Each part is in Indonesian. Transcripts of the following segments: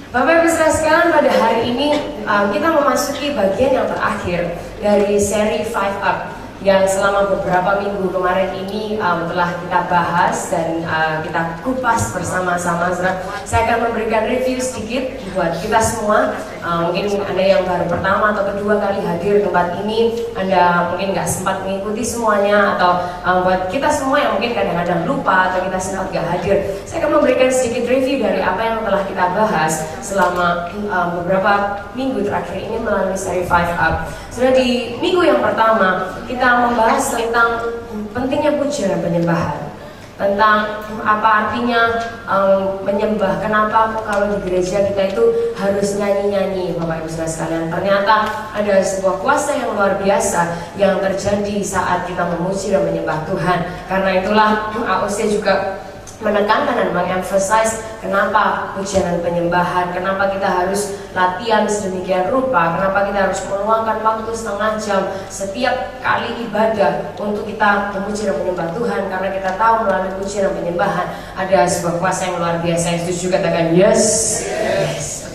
Bapak Ibu saudara sekalian, pada hari ini kita memasuki bagian yang terakhir dari seri 5 Up yang selama beberapa minggu kemarin ini telah kita bahas dan kita kupas bersama-sama. Saya akan memberikan review sedikit buat kita semua. Mungkin Anda yang baru pertama atau kedua kali hadir di tempat ini, Anda mungkin nggak sempat mengikuti semuanya, atau buat kita semua yang mungkin kadang-kadang lupa atau kita sempat nggak hadir, saya akan memberikan sedikit review dari apa yang telah kita bahas selama beberapa minggu terakhir ini melalui seri 5 Up. Sudah di minggu yang pertama kita membahas tentang pentingnya pujian dan penyembahan, tentang apa artinya menyembah. Kenapa kalau di gereja kita itu harus nyanyi-nyanyi, Bapak Ibu saudara sekalian. Ternyata ada sebuah kuasa yang luar biasa yang terjadi saat kita memuji dan menyembah Tuhan. Karena itulah AOC juga menekankan dan mengemphasize kenapa pujian dan penyembahan, kenapa kita harus latihan sedemikian rupa, kenapa kita harus meluangkan waktu setengah jam setiap kali ibadah untuk kita memuji dan menyembah Tuhan. Karena kita tahu melalui pujian dan penyembahan ada sebuah kuasa yang luar biasa. Yang setuju katakan yes.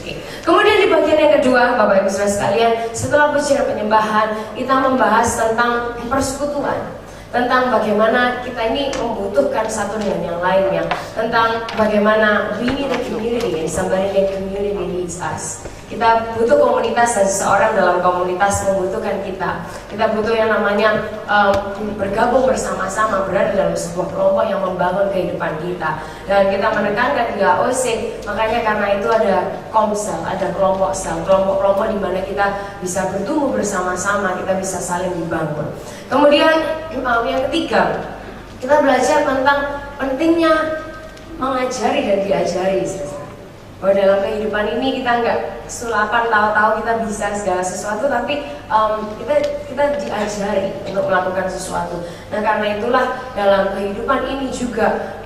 Okay. Kemudian di bagian yang kedua, Bapak Ibu saudara sekalian, setelah pujian dan penyembahan, kita membahas tentang persekutuan, tentang bagaimana kita ini membutuhkan satu dengan yang lainnya, tentang bagaimana we need a community and somebody in the community needs us. Kita butuh komunitas dan seseorang dalam komunitas membutuhkan kita. Kita butuh yang namanya bergabung bersama-sama, berada dalam sebuah kelompok yang membangun kehidupan kita. Dan kita menekankan di AOC, makanya karena itu ada komsel, ada kelompok sel, kelompok-kelompok di mana kita bisa bertumbuh bersama-sama, kita bisa saling dibangun. Kemudian yang ketiga, kita belajar tentang pentingnya mengajari dan diajari. Bahwa dalam kehidupan ini kita nggak sulapan tahu-tahu kita bisa segala sesuatu, tapi kita diajari untuk melakukan sesuatu. Nah karena itulah dalam kehidupan ini juga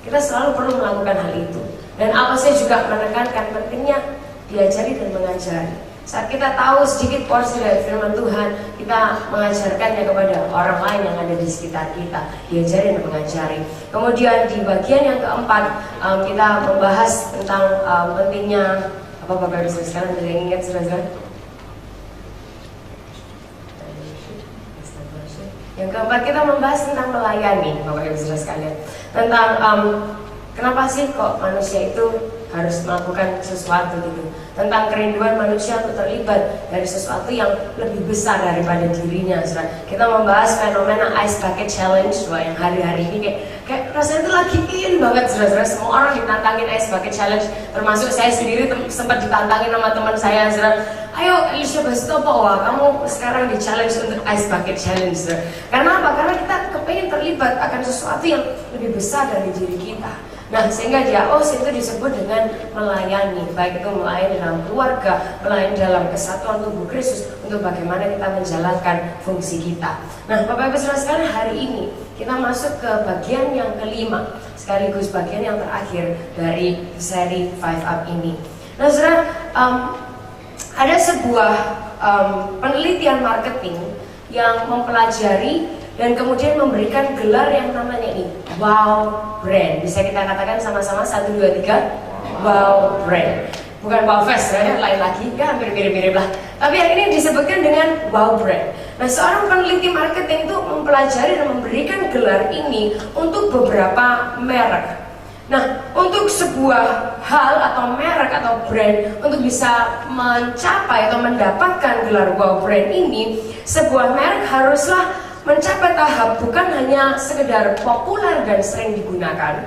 kita selalu perlu melakukan hal itu. Dan apa saya juga menekankan pentingnya diajari dan mengajari. Saat kita tahu sedikit porsi dari firman Tuhan, kita mengajarkannya kepada orang lain yang ada di sekitar kita, diajari dan mengajari. Kemudian di bagian yang keempat, kita membahas tentang pentingnya apa Bapak Ibu sekarang ada yang ingat saudara? Yang keempat kita membahas tentang melayani, Bapak Ibu saudara sekalian, tentang kenapa sih kok manusia itu harus melakukan sesuatu gitu, tentang kerinduan manusia untuk terlibat dari sesuatu yang lebih besar daripada dirinya. Kita membahas fenomena Ice Bucket Challenge, yang hari-hari ini kayak rasanya itu lagi in banget, saudara. Semua orang ditantangin Ice Bucket Challenge, termasuk saya sendiri sempat ditantangin sama teman saya, saudara. Ayo Alicia Bastopo, wah kamu sekarang di challenge untuk Ice Bucket Challenge, saudara. Karena apa? Karena kita kepengen terlibat akan sesuatu yang lebih besar dari diri kita. Nah, sehingga di AOS itu disebut dengan melayani, baik itu melayani dalam keluarga, melayani dalam kesatuan tubuh Kristus untuk bagaimana kita menjalankan fungsi kita. Nah, Bapak Ibu saudara sekalian, hari ini kita masuk ke bagian yang kelima, sekaligus bagian yang terakhir dari seri 5 Up ini. Nah, saudara, ada sebuah penelitian marketing yang mempelajari dan kemudian memberikan gelar yang namanya ini Wow Brand. Bisa kita katakan sama-sama 1, 2, 3 Wow Brand. Bukan Wow Fest, lain lagi, ya hampir mirip-mirip lah. Tapi yang ini disebutkan dengan Wow Brand. Nah, seorang peneliti marketing itu mempelajari dan memberikan gelar ini untuk beberapa merek. Nah, untuk sebuah hal atau merek atau brand untuk bisa mencapai atau mendapatkan gelar Wow Brand ini, sebuah merek haruslah mencapai tahap bukan hanya sekedar populer dan sering digunakan,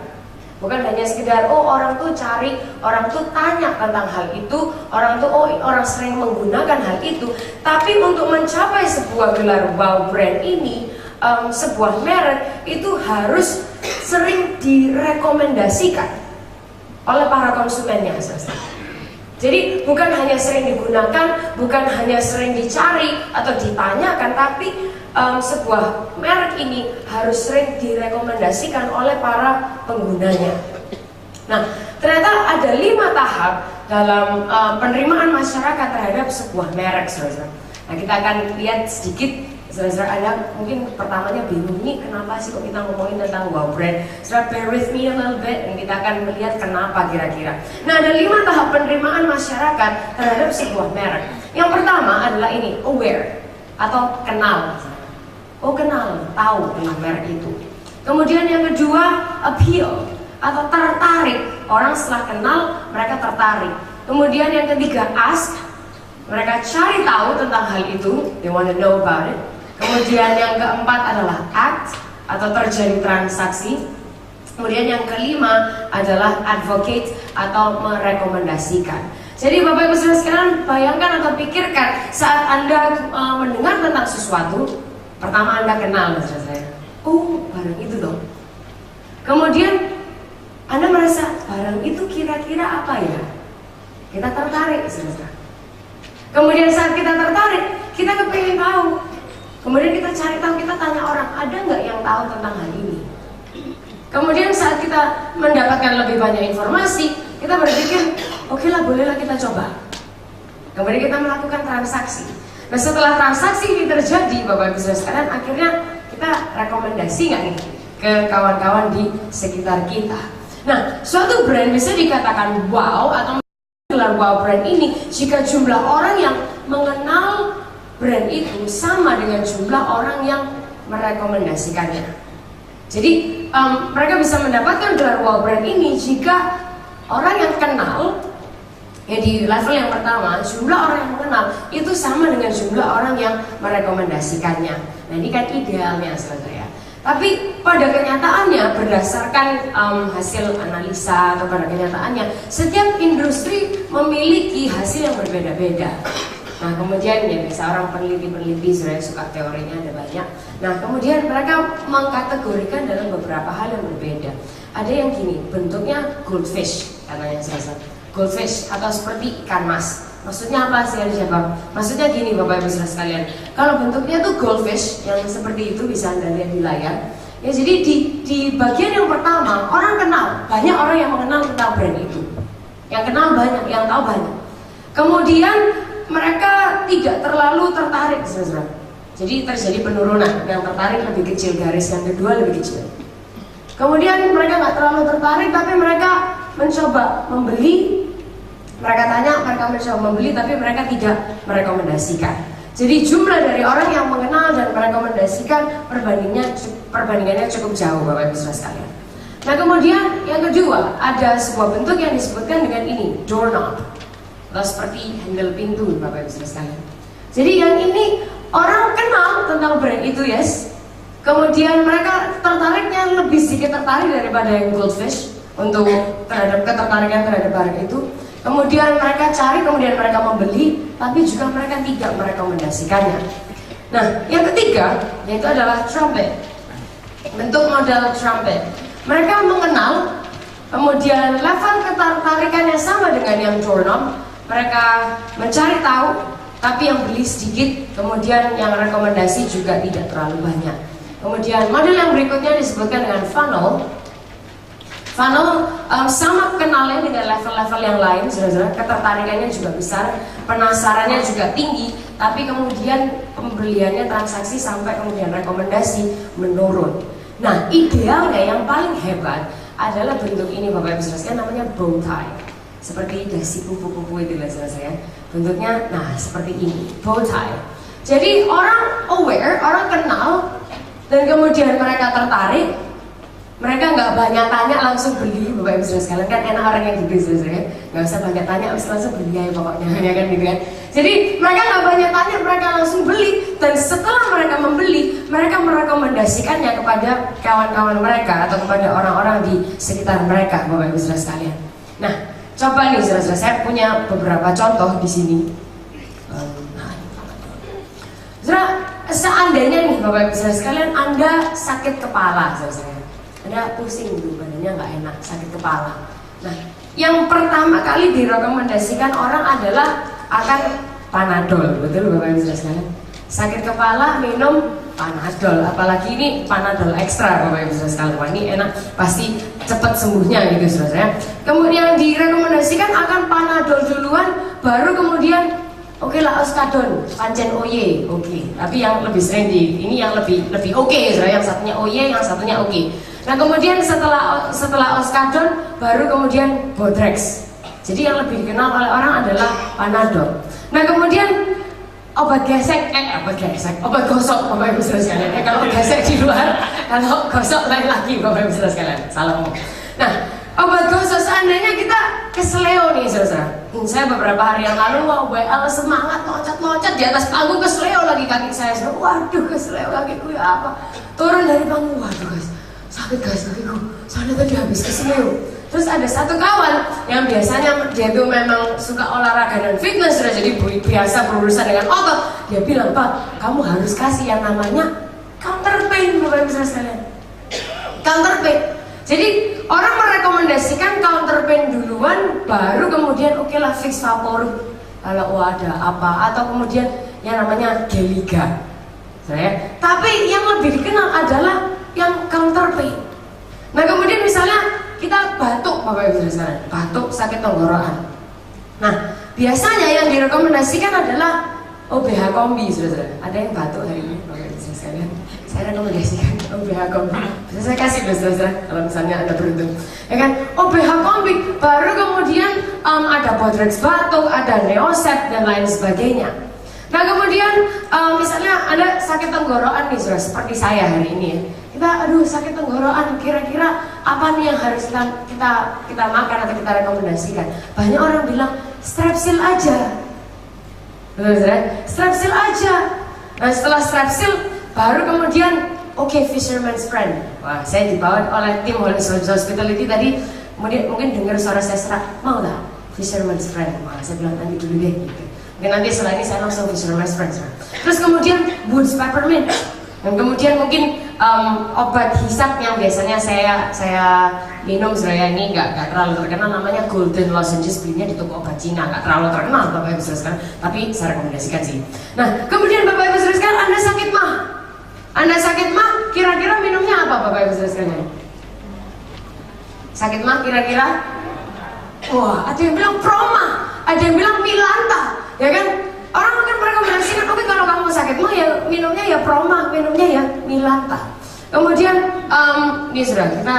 bukan hanya sekedar orang tuh cari, orang tuh tanya tentang hal itu, orang tuh orang sering menggunakan hal itu. Tapi untuk mencapai sebuah gelar Wow Brand ini, sebuah merek itu harus sering direkomendasikan oleh para konsumennya. Jadi bukan hanya sering digunakan, bukan hanya sering dicari atau ditanyakan, tapi sebuah merek ini harus sering direkomendasikan oleh para penggunanya. Nah, ternyata ada 5 tahap dalam penerimaan masyarakat terhadap sebuah merek, saudara. Nah, kita akan lihat sedikit Saudara-saudara, Anda mungkin pertamanya bingung nih kenapa sih kok kita ngomongin tentang wow brand. Saudara, bear with me a little bit dan kita akan melihat kenapa kira-kira. Nah, ada 5 tahap penerimaan masyarakat terhadap sebuah merek. Yang pertama adalah ini, aware atau kenal. Oh, kenal, tahu tentang merek itu. Kemudian yang kedua, appeal atau tertarik. Orang setelah kenal mereka tertarik. Kemudian yang ketiga, ask. Mereka cari tahu tentang hal itu, they want to know about it. Kemudian yang keempat adalah act atau terjadi transaksi. Kemudian yang kelima adalah advocate atau merekomendasikan. Jadi Bapak Ibu Saudara sekalian, bayangkan atau pikirkan saat Anda mendengar tentang sesuatu, pertama Anda kenal, saudara saya. Oh, barang itu dong. Kemudian Anda merasa barang itu kira-kira apa ya? Kita tertarik, saudara. Kemudian saat kita tertarik, kita kepengen tahu. Kemudian kita cari tahu, kita tanya orang, ada nggak yang tahu tentang hal ini? Kemudian saat kita mendapatkan lebih banyak informasi, kita berpikir, oke lah, bolehlah kita coba. Kemudian kita melakukan transaksi. Nah, setelah transaksi ini terjadi, Bapak Ibu Saudara sekalian, akhirnya kita rekomendasi nggak nih ke kawan-kawan di sekitar kita. Nah, suatu brand bisa dikatakan wow atau gelar wow brand ini jika jumlah orang yang mengenal brand itu sama dengan jumlah orang yang merekomendasikannya. Jadi mereka bisa mendapatkan gelar wow brand ini jika orang yang kenal, ya di level yang pertama, jumlah orang yang mengenal itu sama dengan jumlah orang yang merekomendasikannya. Nah, ini kan idealnya, saudara ya. Tapi pada kenyataannya, berdasarkan hasil analisa atau pada kenyataannya, setiap industri memiliki hasil yang berbeda-beda. Nah, kemudian ya bisa orang peneliti-peneliti sebenarnya suka teorinya ada banyak. Nah, kemudian mereka mengkategorikan dalam beberapa hal yang berbeda. Ada yang gini, bentuknya goldfish, katanya salah. Goldfish atau seperti ikan mas. Maksudnya apa sih, siapa? Maksudnya gini Bapak Ibu Saudara sekalian. Kalau bentuknya tuh goldfish yang seperti itu bisa Anda lihat di layar. Ya, jadi di bagian yang pertama orang kenal, banyak orang yang mengenal tentang brand itu. Yang kenal banyak, yang tahu banyak. Kemudian mereka tidak terlalu tertarik, saudara. Jadi terjadi penurunan, yang tertarik lebih kecil, garis yang kedua lebih kecil. Kemudian mereka nggak terlalu tertarik, tapi mereka mencoba membeli. Mereka tanya, mereka mencoba membeli, tapi mereka tidak merekomendasikan. Jadi jumlah dari orang yang mengenal dan merekomendasikan perbandingannya cukup jauh, Bapak Ibu Saudara sekalian. Nah, kemudian yang kedua, ada sebuah bentuk yang disebutkan dengan ini, doorknob. Atau seperti handle pintu, Bapak Ibu Saudara sekalian. Jadi yang ini orang kenal tentang brand itu, yes. Kemudian mereka tertariknya lebih sedikit tertarik daripada yang goldfish untuk terhadap ketertarikan terhadap barang itu. Kemudian mereka cari, kemudian mereka membeli, tapi juga mereka tidak merekomendasikannya. Nah, yang ketiga yaitu adalah trumpet. Bentuk model trumpet. Mereka mengenal, kemudian level ketertarikannya sama dengan yang doorknob. Mereka mencari tahu, tapi yang beli sedikit, kemudian yang rekomendasi juga tidak terlalu banyak. Kemudian model yang berikutnya disebutkan dengan funnel. Funnel sama kenalnya dengan level-level yang lain, saudara-saudara. Ketertarikannya juga besar, penasarannya juga tinggi, tapi kemudian pembeliannya transaksi sampai kemudian rekomendasi menurun. Nah, idealnya yang paling hebat adalah bentuk ini, Bapak Ibu Saudara, namanya bow tie. Seperti dasi pupu-pupu itu lah, saudara. Bentuknya, nah seperti ini, bow tie. Jadi orang aware, orang kenal, dan kemudian mereka tertarik. Mereka nggak banyak tanya, langsung beli, Bapak Ibu Saudara sekalian. Kan enak orang yang gitu, saudara. Nggak usah banyak tanya, langsung beli aja pokoknya, ya kan gitu kan. Jadi mereka nggak banyak tanya, mereka langsung beli. Dan setelah mereka membeli, mereka merekomendasikannya kepada kawan-kawan mereka atau kepada orang-orang di sekitar mereka, Bapak Ibu Saudara sekalian. Nah, coba nih, saudara-saudara, saya punya beberapa contoh di sini. Saudara, seandainya nih, Bapak Ibu Saudara sekalian, Anda sakit kepala, saudara. Anda pusing gitu, badannya nggak enak, sakit kepala. Nah, yang pertama kali direkomendasikan orang adalah akan Panadol, betul Bapak Ibu Saudara sekalian? Sakit kepala minum Panadol, apalagi ini Panadol ekstra, Bapak Ibu Saudara sekalian. Wah, ini enak, pasti cepat sembuhnya gitu, saudara. Kemudian direkomendasikan akan Panadol duluan, baru kemudian Oke lah oskadon, pancen oye, oke. Tapi yang lebih sering ini yang lebih oke, yang satunya oye, yang satunya oke. Nah kemudian setelah oskadon baru kemudian bodrex. Jadi yang lebih dikenal oleh orang adalah Panadol. Nah kemudian obat gesek, obat gosok, Bapak Ibu Saudara sekalian. Kalau gesek di luar, kalau gosok lain lagi, Bapak Ibu Saudara sekalian. Salam. Nah, obat gosok seandainya kita kesleo nih, saudara. Saya beberapa hari yang lalu mau WL semangat loncat-loncat di atas panggung, kesleo lagi kaki saya. Waduh, kesleo kakiku ya apa? Turun dari panggung, waduh guys, sakit guys kakiku. Soalnya tadi habis kesleo. Terus ada satu kawan yang biasanya dia tuh memang suka olahraga dan fitness, sudah jadi biasa berurusan dengan otot. Dia bilang, Pak, kamu harus kasih yang namanya counter pain, Bapak Ibu Saudara sekalian. Counter pain. Jadi orang merekomendasikan counter pain duluan, baru kemudian oke lah fix vapor kalau ada apa, atau kemudian yang namanya Geliga. Tapi yang lebih dikenal adalah yang counter pain. Nah kemudian misalnya kita batuk, Bapak Ibu Saudara, batuk sakit tenggorokan. Nah, biasanya yang direkomendasikan adalah OBH kombi, saudara. Ada yang batuk hari ini, Bapak Ibu Saudara? Saya rekomendasikan OBH kombi. Bisa saya kasih, saudara, kalau misalnya Anda beruntung. Ya kan, OBH kombi. Baru kemudian ada bodrex batuk, ada neosep dan lain sebagainya. Nah kemudian misalnya ada sakit tenggorokan nih, saudara, seperti saya hari ini ya. Aduh sakit tenggorokan, kira-kira apa nih yang harus kita makan atau kita rekomendasikan? Banyak orang bilang strepsil aja, strepsil aja. Nah setelah strepsil baru kemudian oke, fisherman's friend. Wah, saya dibawa oleh tim hospitality tadi, mungkin dengar suara saya serak, mau lah fisherman's friend. Wah, saya bilang nanti dulu deh gitu. Mungkin nanti setelah ini saya langsung fisherman's friend. Terus kemudian Boots peppermint. Dan kemudian mungkin obat hisap yang biasanya saya minum, saya ini nggak terlalu terkenal, namanya Golden Lozenges, belinya di toko obat Cina, nggak terlalu terkenal Bapak Ibu Saudara, tapi saya rekomendasikan sih. Nah kemudian Bapak Ibu Saudara, Anda sakit mah, kira-kira minumnya apa Bapak Ibu Saudara? Sakit mah kira-kira? Wah, ada yang bilang Proma, ada yang bilang Milanta, ya kan? Orang akan merekomendasikan, oke kalau kamu sakit mah ya minumnya ya Proma, minumnya ya Milanta. Kemudian ini sudah kita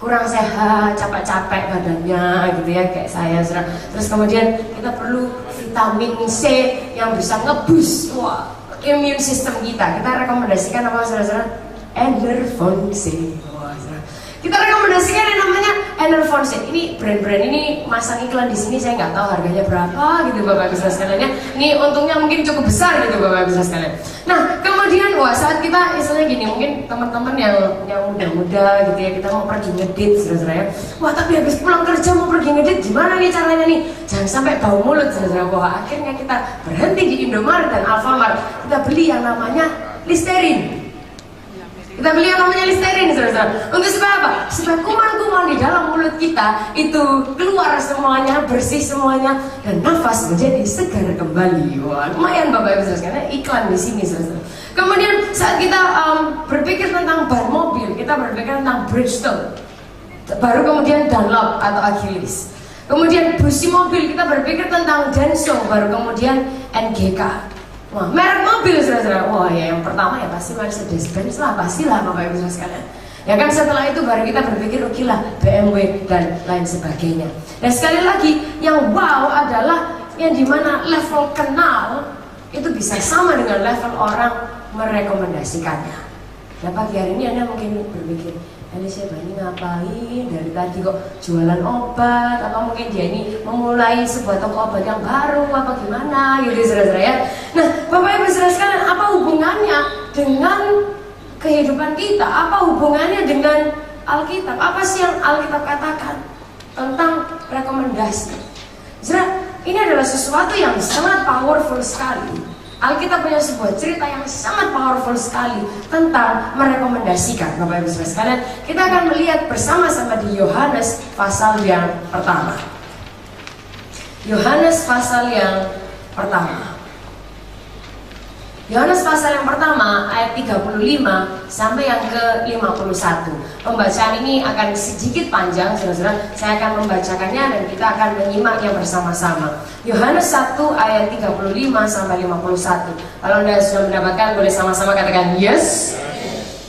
kurang sehat, capek-capek badannya gitu ya kayak saya sudah. Terus kemudian kita perlu vitamin C yang bisa ngeboost immune system kita. Kita rekomendasikan apa saudara-saudara? Enervon C. Kita rekomendasikan yang namanya Enervon C. Ini brand-brand ini masang iklan di sini, saya nggak tahu harganya berapa gitu Bapak Ibu sekalian. Ini untungnya mungkin cukup besar gitu Bapak Ibu sekalian. Nah kemudian saat kita istilahnya gini, mungkin teman-teman yang muda-muda gitu ya, kita mau pergi ngedit saudara ya. Wah tapi habis pulang kerja mau pergi ngedit, gimana nih caranya nih? Jangan sampai bau mulut saudara. Wah akhirnya kita berhenti di Indomaret dan Alfamart, kita beli yang namanya Listerin. Kita beli yang namanya Listerin, saudara. Untuk supaya apa? Supaya kuman-kuman di dalam mulut kita itu keluar semuanya, bersih semuanya, dan nafas menjadi segar kembali. Wah, lumayan Bapak Ibu saudara, iklan di sini, saudara. Kemudian saat kita berpikir tentang ban mobil, kita berpikir tentang Bridgestone. Baru kemudian Dunlop atau Achilles. Kemudian busi mobil, kita berpikir tentang Denso, baru kemudian NGK. Wah, merek mobil saudara-saudara. Wah ya yang pertama ya pasti Mercedes-Benz lah, pastilah Bapak Ibu saudara sekalian. Ya kan setelah itu baru kita berpikir oke lah BMW dan lain sebagainya. Dan sekali lagi yang wow adalah yang dimana level kenal itu bisa sama dengan level orang merekomendasikannya. Nah pagi hari ini Anda mungkin berpikir, Alicia ini ngapain dari tadi kok jualan obat, atau mungkin dia ini memulai sebuah toko obat yang baru apa gimana gitu saudara-saudara ya. Nah Bapak Ibu saudara sekalian, apa hubungannya dengan kehidupan kita? Apa hubungannya dengan Alkitab? Apa sih yang Alkitab katakan tentang rekomendasi? Saudara, ini adalah sesuatu yang sangat powerful sekali. Alkitab punya sebuah cerita yang sangat powerful sekali tentang merekomendasikan. Bapak Ibu saudara sekalian, kita akan melihat bersama-sama di Yohanes pasal yang pertama. Yohanes pasal yang pertama. Yohanes pasal yang pertama ayat 35 sampai yang ke-51. Pembacaan ini akan sedikit panjang, saudara-saudara. Saya akan membacakannya dan kita akan menyimaknya bersama-sama. Yohanes 1 ayat 35 sampai 51. Kalau Anda sudah mendapatkan, boleh sama-sama katakan yes.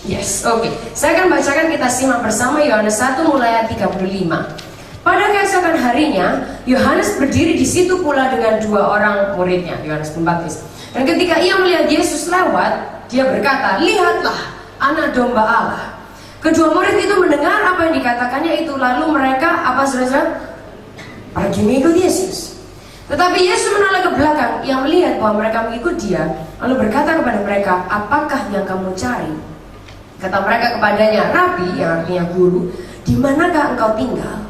Yes, oke. Saya akan bacakan, kita simak bersama Yohanes 1 mulai ayat 35. Pada keesokan harinya, Yohanes berdiri di situ pula dengan dua orang muridnya, Yohanes Pembaptis. Dan ketika ia melihat Yesus lewat, dia berkata, "Lihatlah, anak domba Allah." Kedua murid itu mendengar apa yang dikatakannya itu, lalu mereka saudara-saudara? Pergi mengikut Yesus. Tetapi Yesus menoleh ke belakang, ia melihat bahwa mereka mengikut dia, lalu berkata kepada mereka, "Apakah yang kamu cari?" Kata mereka kepadanya, "Rabi," yang artinya guru, "di manakah engkau tinggal?"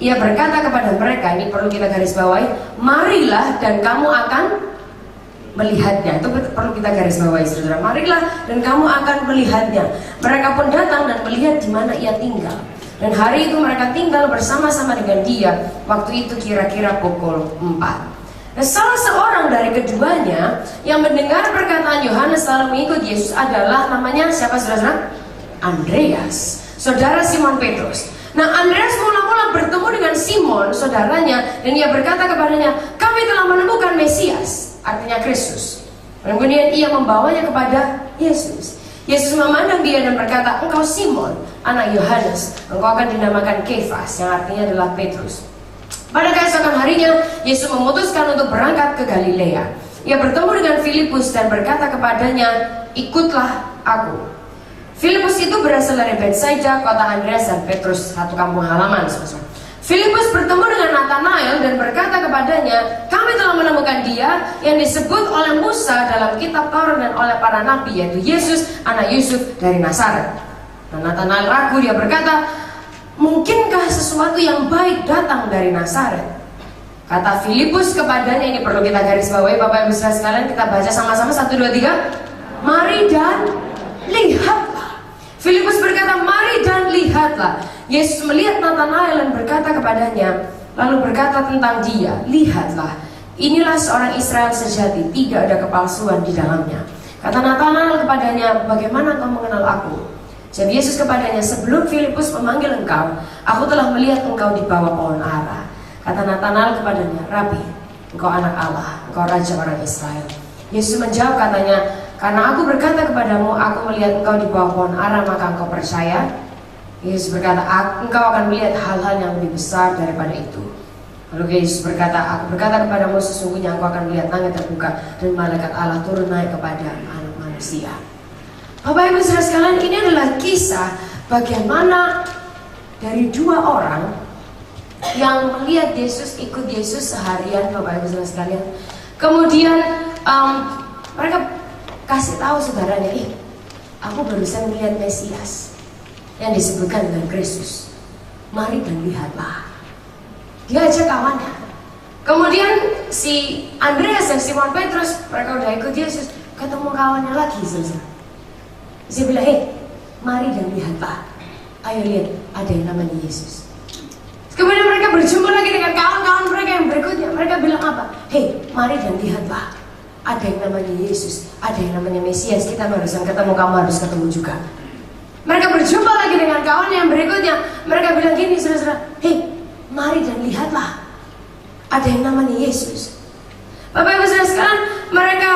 Ia berkata kepada mereka, ini perlu kita garis bawahi, "Marilah dan kamu akan melihatnya." Itu perlu kita garis bawahi, saudara. Marilah dan kamu akan melihatnya. Mereka pun datang dan melihat di mana ia tinggal. Dan hari itu mereka tinggal bersama-sama dengan dia. Waktu itu kira-kira pukul 4. Nah, salah seorang dari keduanya yang mendengar perkataan Yohanes lalu mengikut Yesus adalah namanya siapa, saudara? Andreas, saudara Simon Petrus. Nah, Andreas mula-mula bertemu dengan Simon, saudaranya, dan ia berkata kepadanya, "Kami telah menemukan Mesias," artinya Kristus. Dan kemudian ia membawanya kepada Yesus. Yesus memandang dia dan berkata, "Engkau Simon, anak Yohanes, engkau akan dinamakan Kefas," yang artinya adalah Petrus. Pada keesokan harinya, Yesus memutuskan untuk berangkat ke Galilea. Ia bertemu dengan Filipus dan berkata kepadanya, "Ikutlah aku." Filipus itu berasal dari Betsaida, kota Andreas dan Petrus, satu kampung halaman. Filipus bertemu dengan Nathanael dan berkata kepadanya, "Kami telah menemukan dia yang disebut oleh Musa dalam kitab Taurat dan oleh para nabi, yaitu Yesus, anak Yusuf dari Nazaret." Nah, Nathanael ragu, dia berkata, "Mungkinkah sesuatu yang baik datang dari Nazaret?" Kata Filipus kepadanya, ini perlu kita garis bawahi Bapak Ibu saudara sekalian, kita baca sama-sama 1, 2, 3. "Mari dan lihatlah." Filipus berkata, "Mari dan lihatlah." Yesus melihat Nathanael dan berkata kepadanya, lalu berkata tentang dia, "Lihatlah, inilah seorang Israel sejati, tidak ada kepalsuan di dalamnya." Kata Nathanael kepadanya, "Bagaimana engkau mengenal aku?" Jadi Yesus kepadanya, "Sebelum Filipus memanggil engkau, aku telah melihat engkau di bawah pohon ara." Kata Nathanael kepadanya, "Rabi, engkau anak Allah, engkau raja orang Israel." Yesus menjawab katanya, "Karena aku berkata kepadamu, aku melihat engkau di bawah pohon ara, maka engkau percaya?" Yesus berkata, "Engkau akan melihat hal-hal yang lebih besar daripada itu." Lalu Yesus berkata, "Aku berkata kepadamu, sesungguhnya engkau akan melihat langit terbuka dan malaikat Allah turun naik kepada anak manusia." Bapak Ibu saudara sekalian, ini adalah kisah bagaimana dari dua orang yang melihat Yesus, ikut Yesus seharian, Bapak Ibu saudara sekalian. Kemudian mereka kasih tahu saudaranya, "Aku barusan melihat Mesias yang disebutkan dengan Kristus. Mari dan lihatlah." Dia ajak kawannya. Kemudian si Andreas dan Simon Petrus, mereka udah ikut Yesus, ketemu kawannya lagi, saudara. Dia bilang, "Mari dan lihatlah. Ayo lihat, ada yang namanya Yesus." Kemudian mereka berjumpa lagi dengan kawan-kawan mereka yang berikutnya. Mereka bilang apa? "Mari dan lihatlah. Ada yang namanya Yesus, ada yang namanya Mesias. Kita barusan ketemu, kamu harus ketemu juga." Mereka berjumpa lagi dengan kawan yang berikutnya. Mereka bilang gini, saudara-saudara, "Mari dan lihatlah. Ada yang namanya Yesus." Bapak Ibu saudara sekalian, mereka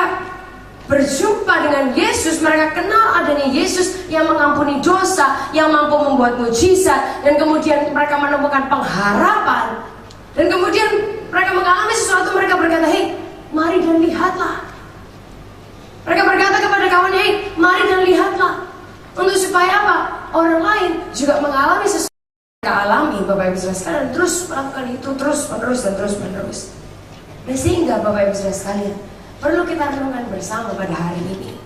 berjumpa dengan Yesus. Mereka kenal adanya Yesus yang mengampuni dosa, yang mampu membuat mujizat, dan kemudian mereka menemukan pengharapan. Dan kemudian mereka mengalami sesuatu. Mereka berkata, "Mari dan lihatlah." Mereka berkata kepada kawannya, "Mari dan lihatlah." Untuk supaya apa? Orang lain juga mengalami sesuatu yang mereka alami, Bapak Ibu saudara sekalian, terus melakukan itu terus menerus dan terus menerus. Nah, sehingga Bapak Ibu saudara sekalian, perlu kita renungkan bersama pada hari ini.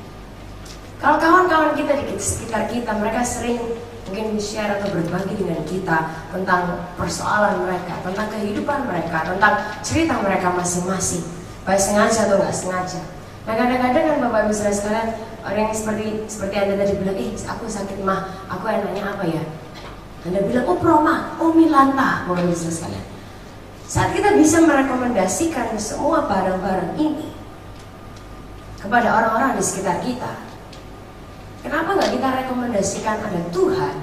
Kalau kawan-kawan kita di sekitar kita, mereka sering mungkin share atau berbagi dengan kita tentang persoalan mereka, tentang kehidupan mereka, tentang cerita mereka masing-masing, baik sengaja atau nggak sengaja. Nah, kadang-kadang kan Bapak Ibu saudara sekalian, orang yang seperti Anda tadi bilang, "Aku sakit mah, aku enaknya apa ya?" Anda bilang, "Oh Proma, oh Milanta," Bapak Ibu saudara sekalian. Saat kita bisa merekomendasikan semua barang-barang ini kepada orang-orang di sekitar kita? Kenapa nggak kita rekomendasikan ada Tuhan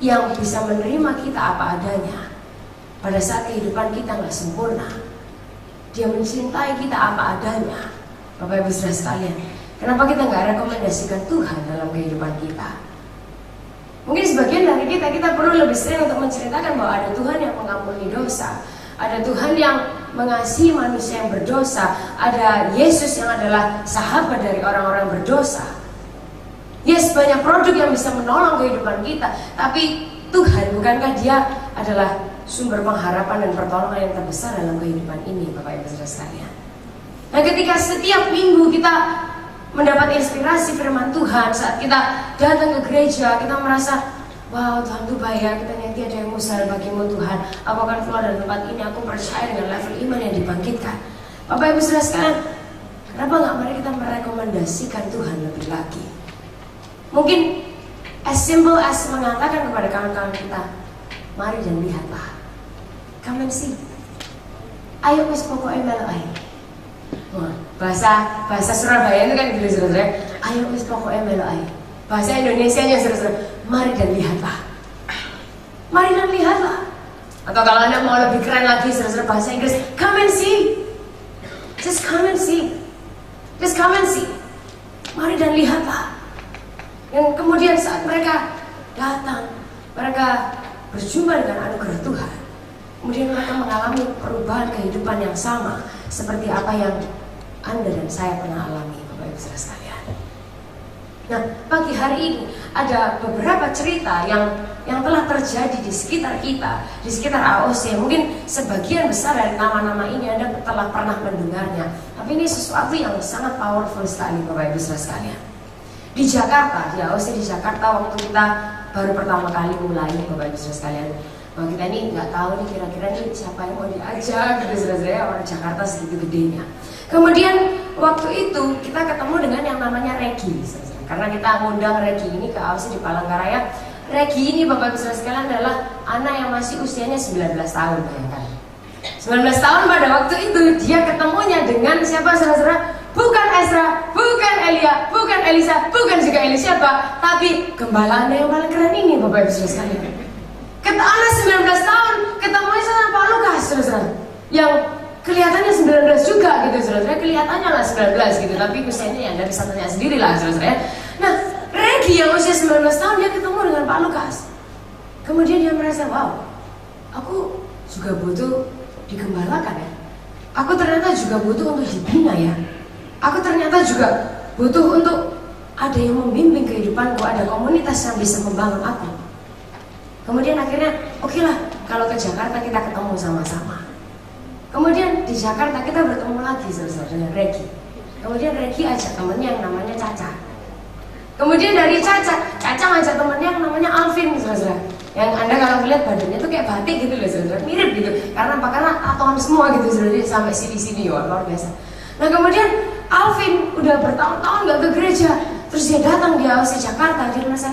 yang bisa menerima kita apa adanya pada saat kehidupan kita nggak sempurna? Dia mencintai kita apa adanya. Bapak Ibu Saudara sekalian, kenapa kita nggak rekomendasikan Tuhan dalam kehidupan kita? Mungkin sebagian dari kita perlu lebih sering untuk menceritakan bahwa ada Tuhan yang mengampuni dosa, ada Tuhan yang mengasihi manusia yang berdosa, ada Yesus yang adalah sahabat dari orang-orang berdosa. Yes, banyak produk yang bisa menolong kehidupan kita, tapi Tuhan, bukankah Dia adalah sumber pengharapan dan pertolongan yang terbesar dalam kehidupan ini, Bapak Ibu Saudara sekalian? Nah, ketika setiap minggu kita mendapat inspirasi firman Tuhan, saat kita datang ke gereja, kita merasa, wow, Tuhan itu baik, kita nanti ada yang mustahil bagimu Tuhan. Aku akan keluar dari tempat ini, aku percaya dengan level iman yang dibangkitkan. Bapak Ibu Saudara sekalian, kenapa nggak mari kita merekomendasikan Tuhan lebih lagi? Mungkin as simple as mengatakan kepada kawan-kawan kita, mari dan lihatlah, come and see. Ayo wis pokoknya melo ae. Bahasa Surabaya itu kan gitu saudara. Ayo wis pokoknya melo ae. Bahasa Indonesianya saudara, mari dan lihatlah. Mari dan lihatlah. Atau kalau Anda mau lebih keren lagi saudara, bahasa Inggris, come and see. Just come and see. Just come and see. Mari dan lihatlah. Dan kemudian saat mereka datang, mereka berjumpa dengan anugerah Tuhan. Kemudian mereka mengalami perubahan kehidupan yang sama seperti apa yang Anda dan saya pernah alami, Bapak Ibu Saudara sekalian. Nah, pagi hari ini ada beberapa cerita yang telah terjadi di sekitar kita, di sekitar AOC. Mungkin sebagian besar dari nama-nama ini Anda telah pernah mendengarnya, tapi ini sesuatu yang sangat powerful sekali, Bapak Ibu Saudara sekalian. Di Jakarta, di AOC di Jakarta, waktu kita baru pertama kali mulai, Bapak Ibu Saudara sekalian, bahwa kita ini nggak tahu nih kira-kira nih siapa yang mau diajak gitu saudara, orang Jakarta segitu gedenya. Kemudian waktu itu kita ketemu dengan yang namanya Regi, saudara. Karena kita ngundang Regi ini ke AOC di Palangkaraya. Regi ini Bapak Ibu Saudara sekalian adalah anak yang masih usianya 19 tahun, bayangkan. 19 tahun pada waktu itu dia ketemunya dengan siapa saudara? Bukan Ezra, bukan Elia, bukan Elisa, bukan juga Elisiaba, tapi gembala Anda yang paling keren ini, Bapak Ibu Saudara sekalian. Anak 19 tahun ketemunya sama Pak Lukas, saudara, yang kelihatannya 19 juga gitu, saudara. Kelihatannya lah 19 gitu, tapi usianya ya Anda bisa tanya sendiri lah, saudara. Nah, Regi yang usia 19 tahun dia ketemu dengan Pak Lukas. Kemudian dia merasa, wow, aku juga butuh digembalakan ya. Aku ternyata juga butuh untuk dibina ya. Aku ternyata juga butuh untuk ada yang membimbing kehidupanku, ada komunitas yang bisa membangun aku. Kemudian akhirnya, oke lah, kalau ke Jakarta kita ketemu sama-sama. Kemudian di Jakarta kita bertemu lagi saudara dengan Regi. Kemudian Regi ajak temennya yang namanya Caca. Kemudian dari Caca ngajak temennya yang namanya Alvin, saudara. Yang Anda kalau melihat badannya tuh kayak batik gitu loh, saudara, mirip gitu. Karena apa? Karena tatoan semua gitu, saudara, sampai sini-sini, wah luar biasa. Nah kemudian Alvin udah bertahun-tahun gak ke gereja, terus dia datang di AOC Jakarta, dia merasa,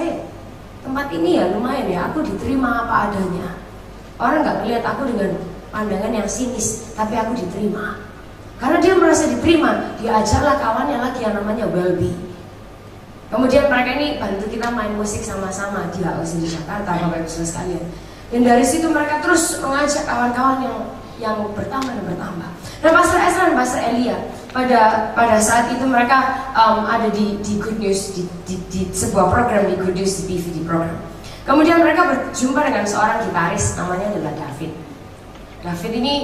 tempat ini ya lumayan ya, aku diterima apa adanya. Orang gak melihat aku dengan pandangan yang sinis, tapi aku diterima. Karena dia merasa diterima, dia ajaklah kawannya lagi yang namanya Welby. Kemudian mereka ini bantu kita main musik sama-sama di AOC di Jakarta, Bapak Ibu Saudara sekalian. Dan dari situ mereka terus mengajak kawan-kawan yang bertambah dan bertambah. Nah, Pastor Ezra dan Pastor Elia pada saat itu mereka ada di Good News, di sebuah program di Good News, di DVD program. Kemudian mereka berjumpa dengan seorang gitaris namanya adalah David. David ini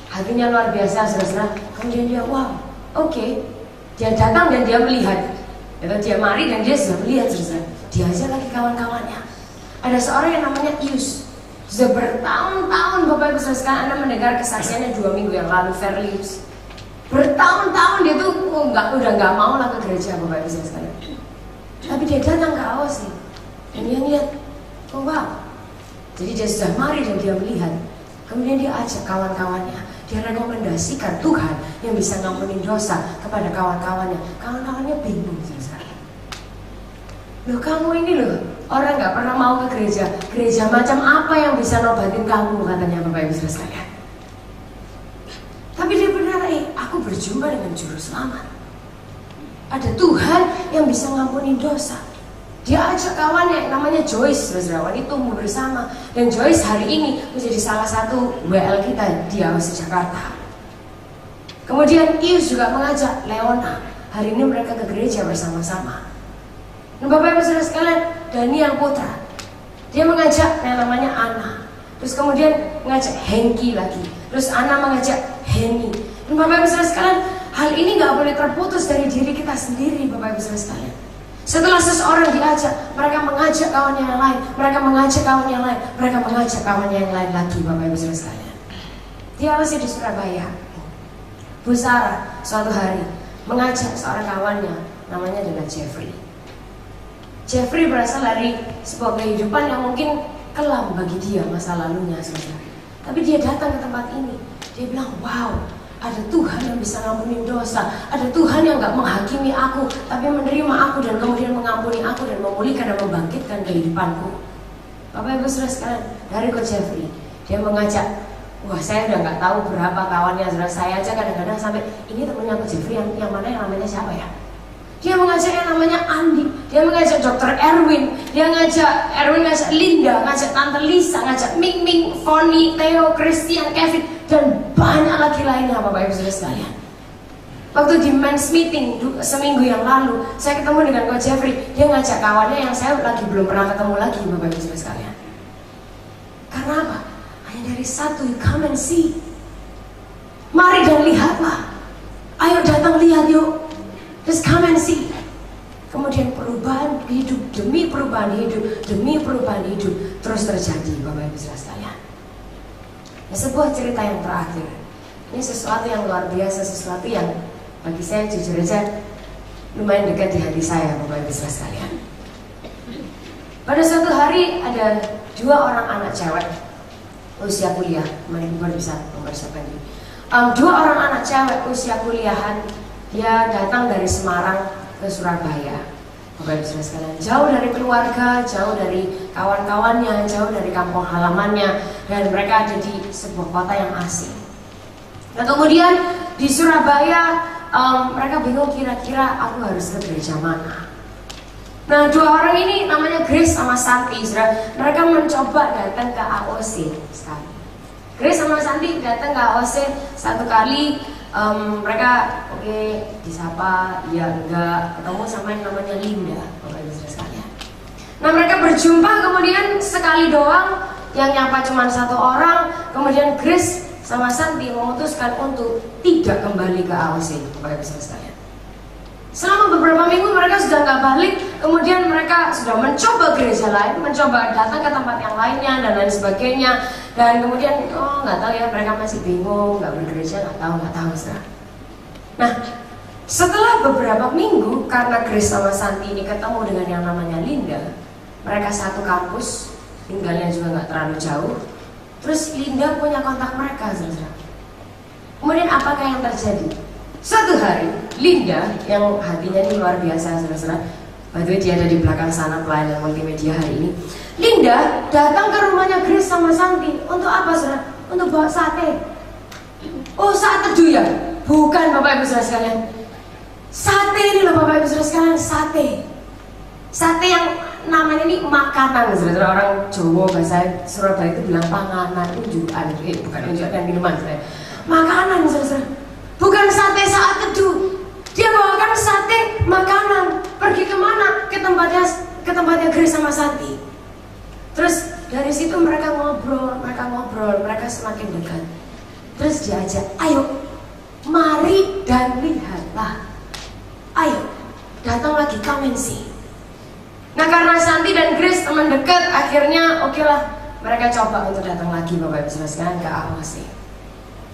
hatinya luar biasa, saudara. Kemudian dia, wow, oke. Dia datang dan dia melihat. Dia mari dan dia sudah melihat, saudara. Dia aja lagi kawan-kawannya. Ada seorang yang namanya Ius. Sudah bertahun-tahun Bapak Ibu Saudara sekalian, Anda mendengar kesaksiannya 2 minggu yang lalu, Verlius. Bertahun-tahun dia tuh udah nggak mau lah ke gereja, Bapak Ibu Saudara sekalian. Tapi dia datang ke AOC dan dia lihat, oh wow. Jadi dia sudah mari dan dia melihat. Kemudian dia ajak kawan-kawannya, dia rekomendasikan Tuhan yang bisa ngampunin dosa kepada kawan-kawannya. Kawan-kawannya bingung, saudara. Loh kamu ini loh, orang gak pernah mau ke gereja. Gereja macam apa yang bisa nobatin kamu, katanya Bapak Ibu Saudara sekalian. Tapi dia benar, aku berjumpa dengan juru selamat. ada Tuhan yang bisa ngampuni dosa. Dia ajak kawannya yang namanya Joyce, saudara, ini tumbuh bersama. Dan Joyce hari ini menjadi salah satu WL kita di AOC Jakarta. Kemudian Ius juga mengajak Leona. Hari ini mereka ke gereja bersama-sama. Dan Bapak Ibu Saudara sekalian, Daniel Putra, dia mengajak yang namanya Ana. Terus kemudian mengajak Hengki lagi. Terus Ana mengajak Heni. Dan Bapak Ibu Saudara sekalian, hal ini gak boleh terputus dari diri kita sendiri, Bapak Ibu Saudara sekalian. Setelah seseorang diajak, mereka mengajak kawannya yang lain, mereka mengajak kawannya yang lain, mereka mengajak kawannya yang lain lagi, Bapak Ibu Saudara sekalian. Dia masih di Surabaya. Bu Sarah suatu hari mengajak seorang kawannya, namanya adalah Jeffrey. Jeffrey berasal dari sebuah kehidupan yang mungkin kelam bagi dia masa lalunya, saudara. Tapi dia datang ke tempat ini, dia bilang, wow, ada Tuhan yang bisa ngampuni dosa. Ada Tuhan yang gak menghakimi aku, tapi menerima aku dan kemudian mengampuni aku dan memulihkan dan membangkitkan kehidupanku. Bapak Ibu Saudara sekalian, dari Coach Jeffrey, dia mengajak, wah saya udah gak tahu berapa kawannya, saudara. Saya aja kadang-kadang sampai, ini temennya Coach Jeffrey yang mana yang namanya siapa ya? Dia mengajak yang namanya Andi, dia mengajak Dr. Erwin, dia ngajak Linda, ngajak Tante Lisa, ngajak Ming Ming, Foni, Theo, Christian, Kevin, dan banyak lagi lainnya, Bapak Ibu Saudara sekalian. Waktu di men's meeting seminggu yang lalu, saya ketemu dengan Coach Jeffrey, dia ngajak kawannya yang saya lagi belum pernah ketemu lagi, Bapak Ibu Saudara sekalian. Karena apa? Hanya dari satu, you come and see. Mari dan lihatlah. Ayo datang lihat yuk. Just come and see. Kemudian perubahan hidup demi perubahan hidup demi perubahan hidup terus terjadi, Bapak Ibu Saudara sekalian. Ya, sebuah cerita yang terakhir. Ini sesuatu yang luar biasa, sesuatu yang bagi saya jujur aja lumayan dekat di hati saya, Bapak Ibu Saudara sekalian. Pada suatu hari ada dua orang anak cewek usia kuliah. Mari kita bisa mempersiapkan diri. Dua orang anak cewek usia kuliahan. Dia datang dari Semarang ke Surabaya, Bapak Ibu Saudara sekalian. Jauh dari keluarga, jauh dari kawan-kawannya, jauh dari kampung halamannya, dan mereka ada di sebuah kota yang asing. Nah kemudian di Surabaya mereka bingung kira-kira aku harus ke gereja mana. Nah dua orang ini namanya Grace sama Santi, saudara. Mereka mencoba datang ke AOC sekali. Grace sama Santi datang ke AOC satu kali. Mereka disapa, ya enggak, ketemu sama yang namanya Linda, Bapak Ibu Saudara sekalian. Nah mereka berjumpa kemudian sekali doang, yang nyapa cuma satu orang. Kemudian Grace sama Santi memutuskan untuk tidak kembali ke AOC, Bapak Ibu Saudara sekalian. Selama beberapa minggu mereka sudah nggak balik, kemudian mereka sudah mencoba gereja lain, mencoba datang ke tempat yang lainnya dan lain sebagainya. Dan kemudian nggak tahu ya, mereka masih bingung, nggak bergereja, nggak tahu saudara. Nah setelah beberapa minggu, karena Grace sama Santi ini ketemu dengan yang namanya Linda, mereka satu kampus, tinggalnya juga nggak terlalu jauh. Terus Linda punya kontak mereka, saudara. Kemudian apakah yang terjadi? Suatu hari, Linda yang hatinya ini luar biasa, saudara-saudara. By the way, dia ada di belakang sana pelayanan multimedia hari ini. Linda datang ke rumahnya Grace sama Santi. Untuk apa, saudara? Untuk bawa sate. Oh, saat teduh ya? Bukan, Bapak Ibu Saudara sekalian. Sate ini loh, Bapak Ibu Saudara sekalian, sate. Sate yang namanya ini makanan, saudara. Orang Jawa bahasa Surabaya itu bilang panganan, unjukan. Bukan unjukan minuman, saudara. Makanan, saudara. Bukan sate saat teduh. Dia bawakan sate makanan. Pergi kemana? Ke tempatnya Grace sama Santi. Terus dari situ mereka ngobrol, mereka semakin dekat. Terus diajak, ayo, mari dan lihatlah. Ayo, datang lagi, come and see. Nah karena Santi dan Grace teman dekat, akhirnya oke lah, mereka coba untuk datang lagi, Bapak Ibu Saudara sekalian, ke AOC.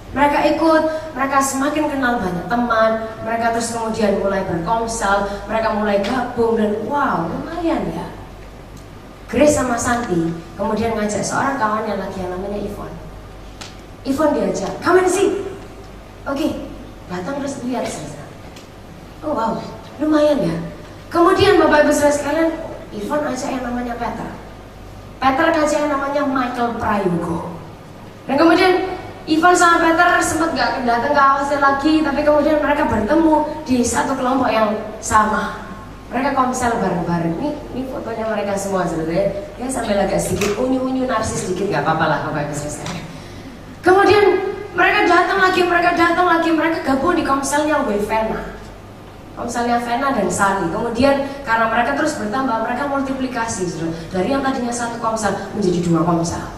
Mereka ikut, mereka semakin kenal banyak teman, mereka terus kemudian mulai berkomsel, mereka mulai gabung dan wow, lumayan ya. Grace sama Santi kemudian ngajak seorang kawannya lagi yang namanya Yvonne. Yvonne diajak, come and see. Oke, datang terus lihat saja. Oh wow, lumayan ya. Kemudian Bapak Ibu Saudara sekalian, Yvonne ajak yang namanya Peter ngajak yang namanya Michael Prayogo. Dan kemudian Ivan sama Peter sempat gak datang ke Austin lagi, tapi kemudian mereka bertemu di satu kelompok yang sama. Mereka komsel bareng-bareng. Ini fotonya mereka semua sebenarnya. Ya sambil agak sedikit unyu-unyu narsis sedikit, gak apa-apa lah Bapak Ibu Saudara. Kemudian mereka datang lagi, mereka gabung di komselnya Wevena. Komselnya Vena dan Sally. Kemudian karena mereka terus bertambah, mereka multiplikasi. Dari yang tadinya satu komsel menjadi 2 komsel.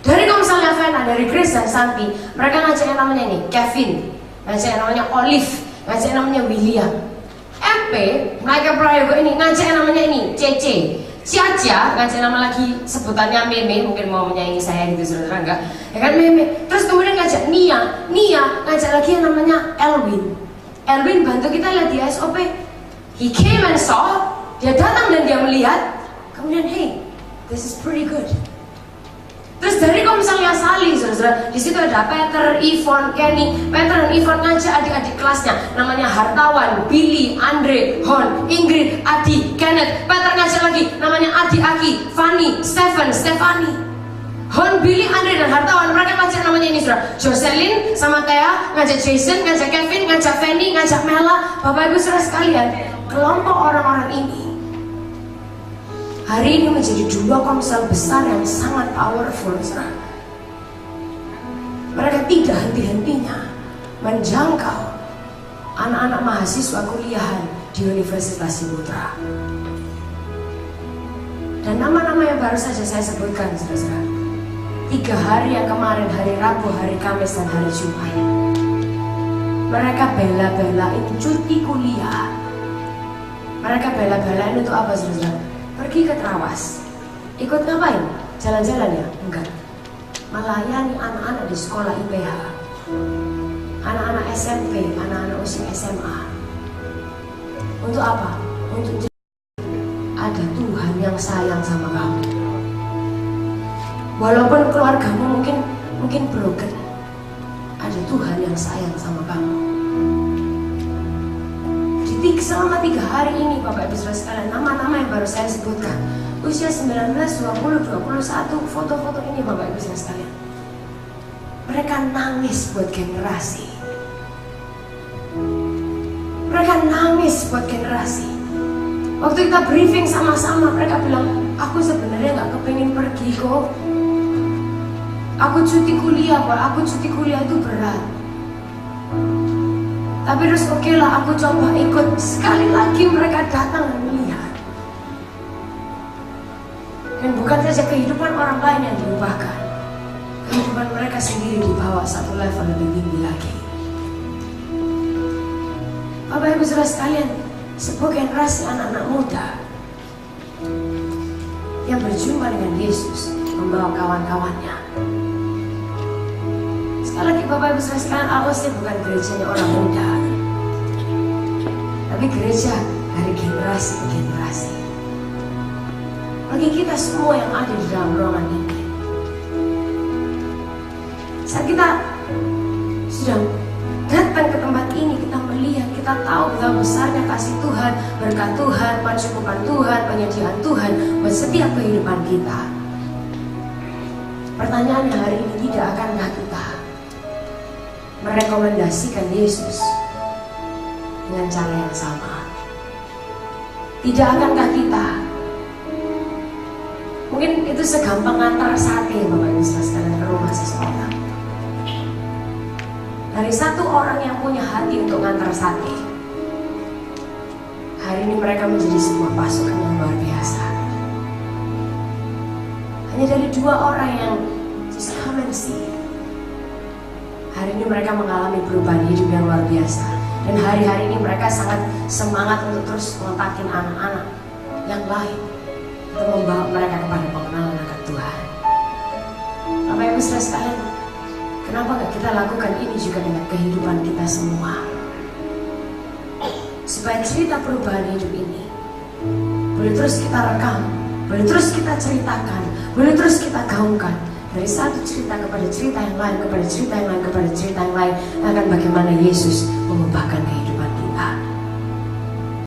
Dari komselnya Vena, dari Grace dan Santi, mereka ngajak yang namanya ini Kevin, ngajak yang namanya Olive, ngajak yang namanya William. MP, mereka Prayogo ini ngajak yang namanya ini Cece. Ciacia, ngajak nama lagi sebutannya Meme, mungkin mau menyaingi saya gitu saudara enggak? Ya kan Meme. Terus kemudian ngajak Nia ngajak lagi yang namanya Elwin bantu kita lihat di SOP. He came and saw, dia datang dan dia melihat. Kemudian hey, this is pretty good. Terus dari komselnya Sally, saudara, di situ ada Peter, Yvonne, Kenny. Peter dan Yvonne ngajak adik-adik kelasnya, namanya Hartawan, Billy, Andre, Hon, Ingrid, Adi, Kenneth. Peter ngajak lagi, namanya Adi, Aki, Fanny, Stephen, Stefani. Hon, Billy, Andre dan Hartawan, mereka ngajak namanya ini saudara. Jocelyn sama Thea, ngajak Jason, ngajak Kevin, ngajak Fanny, ngajak Mela. Bapak Ibu saudara sekalian, kelompok orang-orang ini hari ini menjadi 2 komsel besar yang sangat powerful saudara. Mereka tidak henti-hentinya menjangkau anak-anak mahasiswa kuliahan di Universitas Ciputra. Dan nama-nama yang baru saja saya sebutkan saudara. 3 hari yang kemarin, hari Rabu, hari Kamis, dan hari Jumat, mereka bela-belain cuti kuliah. Mereka bela-belain untuk apa saudara? Pergi ke Trawas. Ikut ngapain? Jalan-jalan ya? Enggak. Melayani anak-anak di sekolah IPH, anak-anak SMP, anak-anak usia SMA. Untuk apa? Untuk ada Tuhan yang sayang sama kamu. Walaupun keluargamu mungkin broken, ada Tuhan yang sayang sama kamu. Jadi selama 3 hari ini Bapak Ibu Saudara sekalian, nama-nama yang baru saya sebutkan, usia 19, 20, 21, foto-foto ini Bapak Ibu Saudara sekalian, mereka nangis buat generasi. Mereka nangis buat generasi. Waktu kita briefing sama-sama, mereka bilang, aku sebenarnya gak kepingin pergi kok. Aku cuti kuliah, Pak. Aku cuti kuliah itu berat. Tapi terus oke lah, aku coba ikut. Sekali lagi mereka datang dan melihat. Dan bukan saja kehidupan orang lain yang diubahkan, kehidupan mereka sendiri dibawa satu level lebih tinggi lagi. Bapak Ibu Saudara sekalian, sebuah generasi anak-anak muda yang berjumpa dengan Yesus, membawa kawan-kawannya. Sekali lagi Bapak Ibu Saudara sekalian, Austin bukan gerejanya orang muda, tapi gereja dari generasi ke generasi. Bagi kita semua yang ada di dalam ruangan ini, saat kita sudah datang ke tempat ini, kita melihat, kita tahu betapa besarnya kasih Tuhan, berkat Tuhan, pencukupan Tuhan, penyediaan Tuhan buat setiap kehidupan kita. Pertanyaannya hari ini, tidak akankah kita merekomendasikan Yesus dengan cara yang sama? Tidak akankah kita, mungkin itu segampang ngantar sate Bapak Ibu sekalian ke rumah seseorang. Dari satu orang yang punya hati untuk ngantar sate, hari ini mereka menjadi sebuah pasukan yang luar biasa. Hanya dari 2 orang yang just come and see, hari ini mereka mengalami perubahan hidup yang luar biasa. Dan hari-hari ini mereka sangat semangat untuk terus ngontakin anak-anak yang lain untuk membawa mereka kepada pengenalan akan Tuhan. Bapak Ibu Saudara sekalian, kenapa gak kita lakukan ini juga dengan kehidupan kita semua? Supaya cerita perubahan hidup ini boleh terus kita rekam, boleh terus kita ceritakan, boleh terus kita gaungkan. Dari satu cerita kepada cerita yang lain, kepada cerita yang lain, kepada cerita yang lain, akan bagaimana Yesus mengubahkan kehidupan.